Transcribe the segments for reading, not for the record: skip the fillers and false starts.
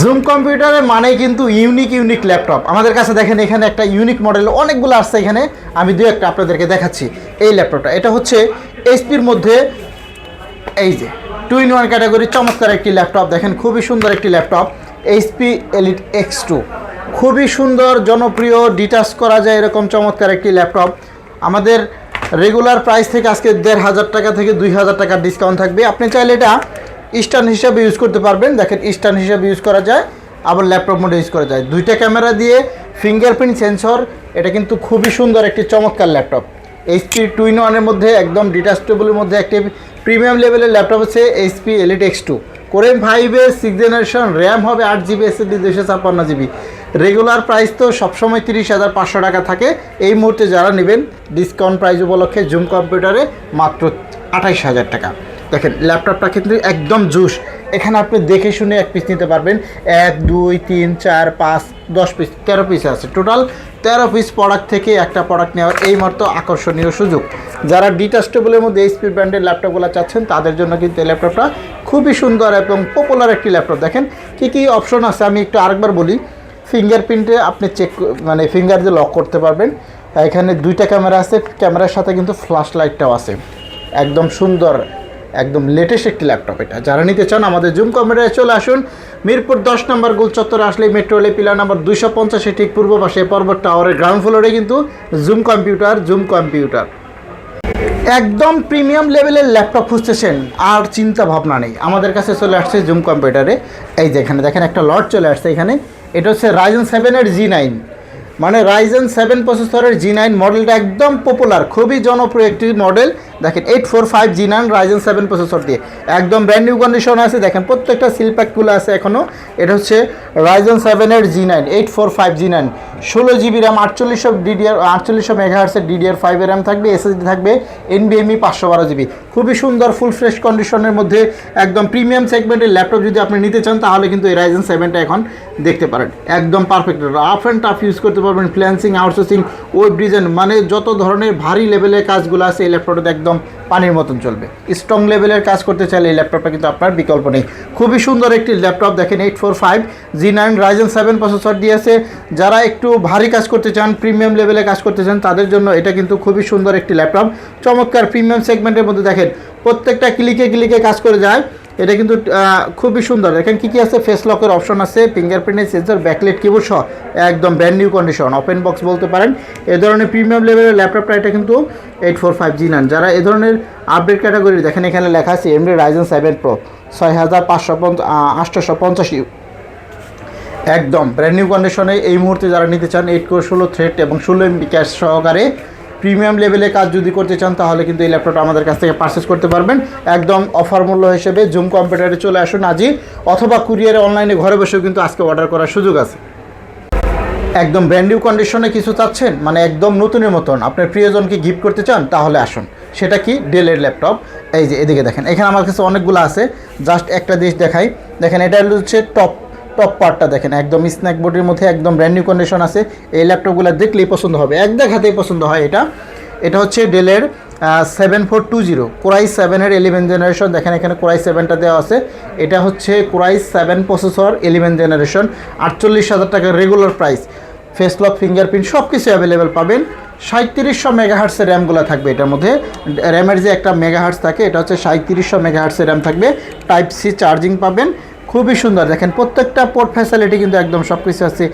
Zoom কম্পিউটারে মানে কিন্তু ইউনিক ল্যাপটপ আমাদের কাছে দেখেন। এখানে একটা ইউনিক মডেল অনেকগুলো আসছে, এখানে আমি দু একটা আপনাদেরকে দেখাচ্ছি। এই ল্যাপটপটা এটা হচ্ছে এইচপির মধ্যে এই যে 2-in-1 ক্যাটাগরি চমৎকার একটি ল্যাপটপ। দেখেন খুবই সুন্দর একটি ল্যাপটপ, এইচপি এলিট X2, খুবই সুন্দর জনপ্রিয়, ডিটাচ করা যায় এরকম চমৎকার একটি ল্যাপটপ। আমাদের রেগুলার প্রাইস থেকে আজকে 1500 টাকা থেকে 2000 টাকার ডিসকাউন্ট থাকবে। আপনি চাইলে এটা স্ট্যান্ড হিসাবে ইউজ করতে পারবেন। দেখেন স্ট্যান্ড হিসাবে ইউজ করা যায়, আবার ল্যাপটপ মোডে ইউজ করা যায়। দুইটা ক্যামেরা দিয়ে ফিঙ্গারপ্রিন্ট সেন্সর, এটা কিন্তু খুবই সুন্দর একটি চমৎকার ল্যাপটপ। এইচপি 2-in-1 মধ্যে একদম ডিটাচেবলের মধ্যে একটি প্রিমিয়াম লেভেলের ল্যাপটপ হচ্ছে HP elite X2 কোরেন 5 6 generation, RAM হবে 8GB, SSD 256GB। Regular price তো সবসময় 30,500 টাকা থাকে। এই মুহূর্তে যারা নেবেন ডিসকাউন্ট প্রাইস উপলক্ষে জুম কম্পিউটারে মাত্র 28,000 টাকা। দেখেন ল্যাপটপটা কিন্তু একদম জুস। এখানে আপনি দেখে শুনে এক পিস নিতে পারবেন। 1 2 3 4 5 10 পিস 13 পিস আছে টোটাল। 13 পিস প্রোডাক্ট থেকে একটা প্রোডাক্ট নেওয়ার এই মাত্র আকর্ষণীয় সুযোগ। যারা ডিটাচেবলের মধ্যে এইচপি ব্র্যান্ডের ল্যাপটপগুলো চাচ্ছেন তাদের জন্য কিন্তু এই ল্যাপটপটা খুবই সুন্দর এবং পপুলার একটি ল্যাপটপ। দেখেন কী অপশন আছে আমি একটু আরেকবার বলি। ফিঙ্গারপ্রিন্টে আপনি মানে ফিঙ্গার দিয়ে লক করতে পারবেন। এখানে দুইটা ক্যামেরা আছে, ক্যামেরার সাথে কিন্তু ফ্ল্যাশ লাইটটাও আছে। একদম সুন্দর, একদম লেটেস্ট একটি ল্যাপটপ এটা। যারা নিতে চান আমাদের জুম কম্পিউটারে চলে আসুন। মিরপুর 10 নম্বর গোল চত্বরে আসলে মেট্রো রেল পিলার নাম্বার 250 ঠিক পূর্ব পাশে পর্বত টাওয়ারের গ্রাউন্ড ফ্লোরে কিন্তু জুম কম্পিউটার। একদম প্রিমিয়াম লেভেলের ল্যাপটপ খুঁজতেছেন আর চিন্তা ভাবনা নেই, আমাদের কাছে চলে আসছে জুম কম্পিউটারে। এই যে এখানে দেখেন একটা লট চলে আসছে এখানে। এটা হচ্ছে Ryzen 7 G9, মানে Ryzen 7 প্রসেসরের G9 মডেলটা একদম পপুলার, খুবই জনপ্রিয় একটি মডেল। দেখেন 845 G9 Ryzen 7 প্রসেসর দিয়ে একদম ব্র্যান্ড নিউ কন্ডিশন আছে। দেখেন প্রত্যেকটা সিল প্যাকগুলো আছে এখনও। এটা হচ্ছে Ryzen 7 G9 845 G9, 16GB RAM, 4800 মেগাহার্টসের DDR5 RAM থাকবে, SSD থাকবে NVMe 512GB। খুবই সুন্দর ফুল ফ্রেশ কন্ডিশনের মধ্যে একদম প্রিমিয়াম সেগমেন্টের ল্যাপটপ যদি আপনি নিতে চান তাহলে কিন্তু এই Ryzen 7টা এখন দেখতে পারেন। একদম perfect, rough and tough use করতে পারবেন। ফ্রিল্যান্সিং, আউটসোর্সিং, ওয়েব ডিজাইন, মানে যত ধরনের ভারী লেভেলের কাজগুলো আছে এই ল্যাপটপটা একদম পানির মতন চলবে। স্ট্রং লেভেলের কাজ করতে চাইলে এই ল্যাপটপটা কিন্তু আপনার বিকল্প নেই। খুবই সুন্দর একটি ল্যাপটপ। দেখেন 845 G9 Ryzen 7 প্রসেসর দিয়েছে। যারা একটু ভারী কাজ করতে চান, প্রিমিয়াম লেভেলে কাজ করতে চান তাদের জন্য এটা কিন্তু খুবই সুন্দর একটি ল্যাপটপ। চমৎকার প্রিমিয়াম সেগমেন্টের মধ্যে দেখেন প্রত্যেকটা ক্লিকে কাজ করে যায়। এটা কিন্তু খুবই সুন্দর। দেখেন কী আছে, ফেস লকের অপশন আছে, ফিঙ্গারপ্রিন্টের সেন্সর, ব্যাকলাইট কিবোর্ড সহ একদম brand new condition, open box বলতে পারেন। এ ধরনের প্রিমিয়াম লেভেলের ল্যাপটপটা এটা কিন্তু 845 G9। যারা এ ধরনের আপডেট ক্যাটাগরি, দেখেন এখানে লেখা আছে AMD Ryzen 7 Pro 6550 একদম ব্র্যান্ড নিউ কন্ডিশনে এই মুহূর্তে যারা নিতে চান 8 কোর 16 থ্রেড এবং 16 MB ক্যাশ সহকারে প্রিমিয়াম লেভেলে কাজ যদি করতে চান তাহলে কিন্তু এই ল্যাপটপটা আমাদের কাছ থেকে পারচেস করতে পারবেন একদম অফার মূল্য হিসেবে। জুম কম্পিউটারে চলে আসুন আজই, অথবা কুরিয়ারে অনলাইনে ঘরে বসেও কিন্তু আজকে অর্ডার করার সুযোগ আছে। একদম ব্র্যান্ড নিউ কন্ডিশনে কিছু চাচ্ছেন, মানে একদম নতুনের মতন আপনার প্রিয়জনকে গিফট করতে চান তাহলে আসুন। সেটা কি, ডেলের ল্যাপটপ। এই যে এদিকে দেখেন, এখানে আমার কাছে অনেকগুলো আছে, জাস্ট একটা জিনিস দেখাই। দেখেন এটা হচ্ছে টপ পার্টটা, দেখেন একদম স্ন্যাক বোর্ডের মধ্যে একদম ব্র্যান্ড নিউ কন্ডিশন আছে। এই ল্যাপটপগুলো দেখলেই পছন্দ হবে, এক দেখাতেই পছন্দ হয়। এটা হচ্ছে ডেলের 7420 কোরাই 7 11 জেনারেশন। দেখেন এখানে কোরাই 7টা দেওয়া আছে। এটা হচ্ছে কোরাই 7 প্রসেসর 11 জেনারেশন, 48,000 টাকার regular price. Face lock, fingerprint সব কিছু অ্যাভেলেবেল পাবেন। 3700 মেগাহার্টসের র্যামগুলো থাকবে এটার মধ্যে। র্যামের যে একটা মেগাহার্টস থাকে, এটা হচ্ছে 3700 মেগাহার্টসের র্যাম থাকবে। টাইপ সি চার্জিং পাবেন। খুবই সুন্দর। দেখেন প্রত্যেকটা পোর্ট ফ্যাসিলিটি কিন্তু একদম সব কিছু আছে।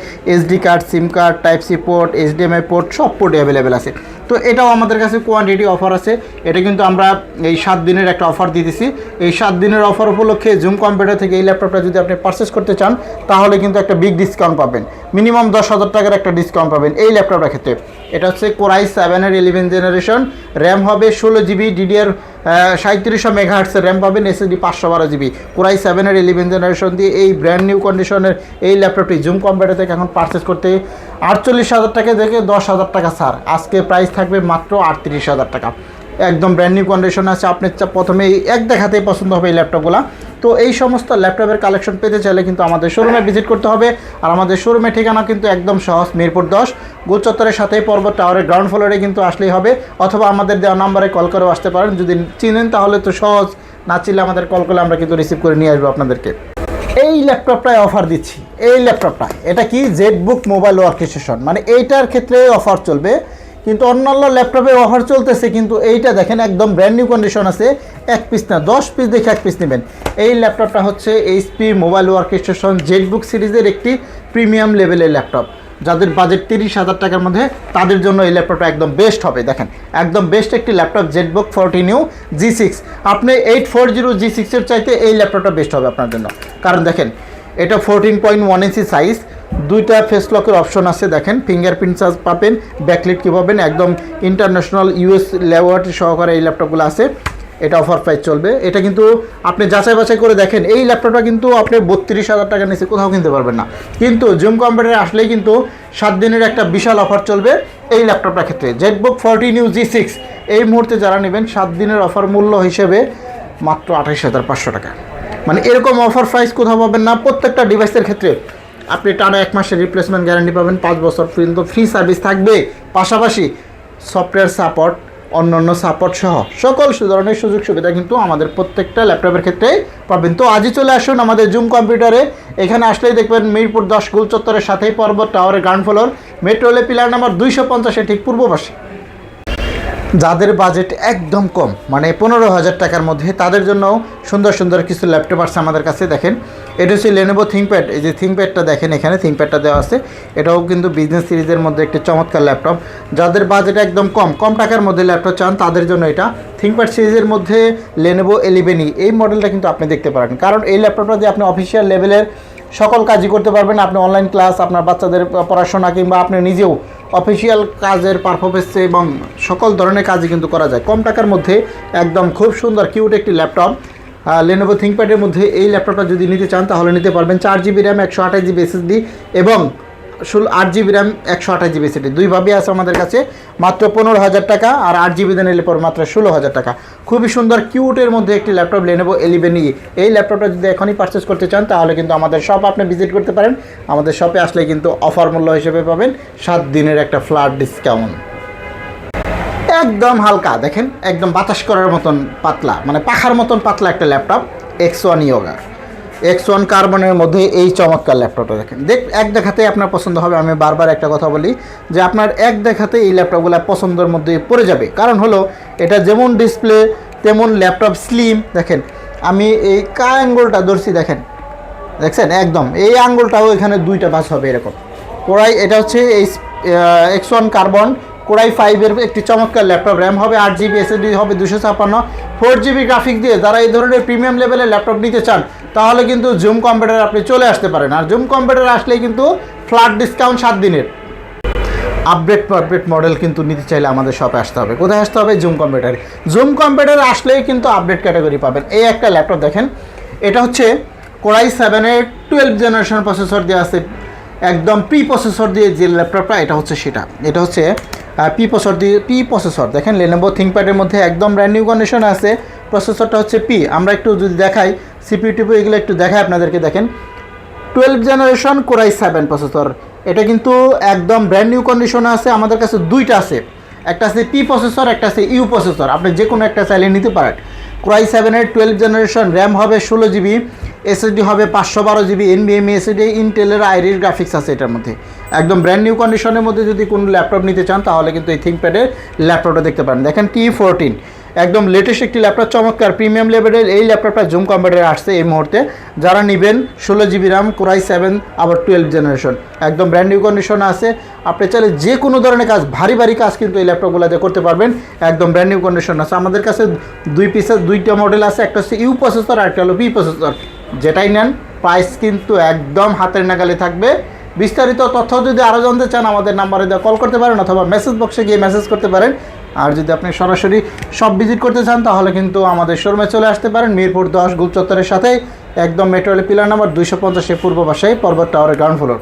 SD card, sim card, type C port, HDMI port, সব পোর্ট অ্যাভেলেবেল আছে। তো এটাও আমাদের কাছে কোয়ান্টিটি অফার আছে। এটা কিন্তু আমরা এই 7 দিনের একটা অফার দিতেছি। এই 7 দিনের অফার উপলক্ষে জুম কম্পিউটার থেকে এই ল্যাপটপটা যদি আপনি পারচেস করতে চান তাহলে কিন্তু একটা বিগ ডিসকাউন্ট পাবেন, মিনিমাম 10,000 টাকার একটা ডিসকাউন্ট পাবেন এই ল্যাপটপটার ক্ষেত্রে। এটা হচ্ছে কোরাই 7 11 জেনারেশন, র্যাম হবে 16GB, DDR 3700 মেগাহার্টসের র্যাম পাবেন, SSD 512GB। কোরাই 7 11 জেনারেশন দিয়ে এই ব্র্যান্ড নিউ কন্ডিশনের এই ল্যাপটপটি জুম কম্পিউটার থেকে এখন পারচেস করতে 48,000 টাকা থেকে 10,000 টাকা ছাড়। আজকে প্রাইস থাকবে মাত্র 38,000 টাকা। একদম ব্র্যান্ড নিউ কন্ডিশন আছে। আপনি প্রথমে এক দেখাতেই পছন্দ হবে এই ল্যাপটপগুলো। তো এই সমস্ত ল্যাপটপের কালেকশন পেতে চাইলে কিন্তু আমাদের শোরুমে ভিজিট করতে হবে। আর আমাদের শোরুমের ঠিকানা কিন্তু একদম সহজ, মিরপুর 10 গোল চত্বরের সাথেই পর্বত টাওয়ারের গ্রাউন্ড ফ্লোরে কিন্তু আসলেই হবে, অথবা আমাদের দেওয়া নাম্বারে কল করেও আসতে পারেন। যদি চিনেন তাহলে তো সহজ, না চিনলে আমাদের কল করলে আমরা কিন্তু রিসিভ করে নিয়ে আসবো আপনাদেরকে। এই ল্যাপটপটায় অফার দিচ্ছি। এই ল্যাপটপটা এটা কি জেটবুক মোবাইল ওয়ার্কস্টেশন, মানে এইটার ক্ষেত্রে অফার চলবে, কিন্তু অন্যান্য ল্যাপটপে অফার চলতেছে, কিন্তু এইটা দেখেন একদম ব্র্যান্ড নিউ কন্ডিশন আছে, 1 পিস না 10 পিস দেখে 1 পিস নেবেন। এই ল্যাপটপটা হচ্ছে এইচপি মোবাইল ওয়ার্কস্টেশন জেটবুক সিরিজের একটি প্রিমিয়াম লেভেলের ল্যাপটপ। যাদের বাজেট 30,000 টাকার মধ্যে তাদের জন্য এই ল্যাপটপটা একদম বেস্ট হবে। দেখেন একদম বেস্ট একটি ল্যাপটপ জেটবুক 14U G6। আপনি 840 G6-এর চাইতে এই ল্যাপটপটা বেস্ট হবে আপনার জন্য, কারণ দেখেন এটা 14.1 ইঞ্চি সাইজ, দুইটা ফেস লকের অপশন আছে, দেখেন ফিঙ্গারপ্রিন্ট চার্জ পাবেন, ব্যাকলিট কী পাবেন, একদম ইন্টারন্যাশনাল ইউএস ল্যাবরেটরি সহকারে এই ল্যাপটপগুলো আছে। এটা অফার প্রাইস চলবে, এটা কিন্তু আপনি যাচাই বাছাই করে দেখেন, এই ল্যাপটপটা কিন্তু আপনি 32,000 টাকার নিচে কোথাও কিনতে পারবেন না, কিন্তু জুম কম্পিউটারে আসলেই কিন্তু 7 দিনের একটা বিশাল অফার চলবে এই ল্যাপটপটার ক্ষেত্রে। জেটবুক 14U G6 এই মুহূর্তে যারা নেবেন 7 দিনের অফার মূল্য হিসেবে মাত্র 28,500 টাকা। মানে এরকম অফার প্রাইস কোথাও পাবেন না। প্রত্যেকটা ডিভাইসের ক্ষেত্রে আপনি টানা 1 মাসের রিপ্লেসমেন্ট গ্যারান্টি পাবেন, 5 বছর পর্যন্ত ফ্রি সার্ভিস থাকবে, পাশাপাশি সফটওয়্যার সাপোর্ট, অন্যান্য সাপোর্ট সহ সকল ধরনের সুযোগ সুবিধা কিন্তু আমাদের প্রত্যেকটা ল্যাপটপের ক্ষেত্রেই পাবেন। তো আজই চলে আসুন আমাদের জুম কম্পিউটারে। এখানে আসলেই দেখবেন মিরপুর 10 গোল চত্বরের সাথেই পর্বত টাওয়ারের গ্রাউন্ড ফ্লোর, মেট্রো রেলের পিলার নাম্বার 250-এর ঠিক পূর্ব পাশে। যাদের বাজেট একদম কম, মানে 15,000 টাকার মধ্যে, তাদের জন্য সুন্দর সুন্দর কিছু ল্যাপটপ আছে আমাদের কাছে। দেখেন এটা হচ্ছে লেনোভো থিংকপ্যাড। এই যে থিংকপ্যাডটা দেখেন, এখানে থিংকপ্যাডটা দেওয়া আছে, এটাও কিন্তু বিজনেস সিরিজের মধ্যে একটি চমৎকার ল্যাপটপ। যাদের বাজেট একদম কম টাকার মধ্যে ল্যাপটপ চান তাদের জন্য এটা থিংকপ্যাড সিরিজের মধ্যে লেনোভো 11E এই মডেলটা কিন্তু আপনি দেখতে পারেন, কারণ এই ল্যাপটপটা দিয়ে আপনি অফিসিয়াল লেভেলের সকল কাজই করতে পারবেন। আপনি অনলাইন ক্লাস, আপনার বাচ্চাদের পড়াশোনা, কিংবা আপনি নিজেও অফিসিয়াল কাজের পারফরমেন্সে এবং সকল ধরনের কাজই কিন্তু করা যায় কম টাকার মধ্যে। একদম খুব সুন্দর কিউট একটি ল্যাপটপ লেনোভো থিংকপ্যাডের মধ্যে। এই ল্যাপটপটা যদি নিতে চান তাহলে নিতে পারবেন। 4GB র্যাম, 128GB SSD এবং 8GB র্যাম, 128GB SSD দুইভাবেই আছে আমাদের কাছে। মাত্র 15,000 টাকা, আর 8GB দিয়ে নিলে পর মাত্র 16,000 টাকা। খুবই সুন্দর কিউটের মধ্যে একটি ল্যাপটপ লেনোভো 11E। এই ল্যাপটপটা যদি এখনই পারচেস করতে চান তাহলে কিন্তু আমাদের শপ আপনি ভিজিট করতে পারেন। আমাদের শপে আসলে কিন্তু অফার মূল্য হিসেবে পাবেন 7 দিনের একটা ফ্ল্যাট ডিসকাউন্ট। একদম হালকা, দেখেন একদম বাতাস করার মতন পাতলা, মানে পাখার মতন পাতলা একটা ল্যাপটপ X1 Yoga X1 কার্বনের মধ্যে এই চমৎকার ল্যাপটপটা দেখেন। এক দেখাতেই আপনার পছন্দ হবে। আমি বারবার একটা কথা বলি যে আপনার এক দেখাতে এই ল্যাপটপগুলো পছন্দের মধ্যে পড়ে যাবে, কারণ হলো এটা যেমন ডিসপ্লে তেমন ল্যাপটপ স্লিম। দেখেন আমি এই আঙ্গুলটা ধরছি, দেখছেন একদম এই আঙ্গুলটাও এখানে 2টা ভাঁজ হবে এরকম। কোরাই এটা হচ্ছে এই X1 কার্বন কোরাই 5-এর একটি চমৎকার ল্যাপটপ। র্যাম হবে 8GB, SSD হবে 256, 4GB গ্রাফিক্স দিয়ে। যারা এই ধরনের প্রিমিয়াম লেভেলের ল্যাপটপ নিতে চান তাহলে কিন্তু জুম কম্পিউটার আপনি চলে আসতে পারেন। আর জুম কম্পিউটার আসলেই কিন্তু ফ্ল্যাট ডিসকাউন্ট 7 দিনের। আপডেট মডেল কিন্তু নিতে চাইলে আমাদের শপে আসতে হবে। কোথায় আসতে হবে? জুম কম্পিউটারে। জুম কম্পিউটার আসলেই কিন্তু আপডেট ক্যাটাগরি পাবেন। এই একটা ল্যাপটপ দেখেন, এটা হচ্ছে কোরাই 7-এর 12 জেনারেশন প্রসেসর দিয়ে আছে, একদম পি প্রসেসর দিয়ে যে ল্যাপটপটা এটা হচ্ছে সেটা। এটা হচ্ছে পি প্রসেসর দেখেন লেনোভো থিংকপ্যাডের মধ্যে একদম ব্র্যান্ড নিউ কন্ডিশন আছে। প্রসেসরটা হচ্ছে পি। আমরা একটু যদি দেখাই সিপিইউ টিপিউ এগুলো একটু দেখাই আপনাদেরকে। দেখেন 12 জেনারেশন কোরাই 7 প্রসেসর, এটা কিন্তু একদম ব্র্যান্ড নিউ কন্ডিশনে আছে। আমাদের কাছে 2টা আছে, একটা আছে পি প্রসেসর, একটা আছে ইউ প্রসেসর। আপনি যে কোনো একটা চাইলে নিতে পারেন। কোরাই 7-এর 12 জেনারেশন, র্যাম হবে 16GB, SSD হবে 512GB, NVMe SSD, ইন্টেলের আইরিস গ্রাফিক্স আছে এটার মধ্যে। একদম ব্র্যান্ড নিউ কন্ডিশনের মধ্যে যদি কোনো ল্যাপটপ নিতে চান তাহলে কিন্তু এই থিংকপ্যাডের ল্যাপটপটা দেখতে পারেন। দেখেন T14 একদম লেটেস্ট একটি ল্যাপটপ, চমৎকার প্রিমিয়াম লেভেলের এই ল্যাপটপটা জুম কম্পিউটারে আসছে এই মুহূর্তে। যারা নেবেন 16GB র্যাম, কোরাই 7 আবার 12 জেনারেশন, একদম ব্র্যান্ড নিউ কন্ডিশনে আছে। আপনি চাইলে যে কোনো ধরনের কাজ, ভারী কাজ কিন্তু এই ল্যাপটপগুলোতে করতে পারবেন। একদম ব্র্যান্ড নিউ কন্ডিশন আছে। আমাদের কাছে 2টা মডেল আছে, একটা হচ্ছে ইউ প্রসেসর আর একটা হলো পি প্রসেসর। যেটাই নেন প্রাইস কিন্তু একদম হাতের নাগালে থাকবে। বিস্তারিত তথ্য যদি আরও জানতে চান আমাদের নাম্বারে কল করতে পারেন অথবা মেসেজ বক্সে গিয়ে মেসেজ করতে পারেন। আর যদি আপনি সরাসরি সব ভিজিট করতে চান তাহলে কিন্তু আমাদের শোরুমে চলে আসতে পারেন। মিরপুর 10 গোল চত্বরের সাথে একদম মেট্রো রেল পিলার নাম্বার 250-এর পূর্ব পাশে পর্বত টাওয়ারের গ্রাউন্ড ফ্লোর।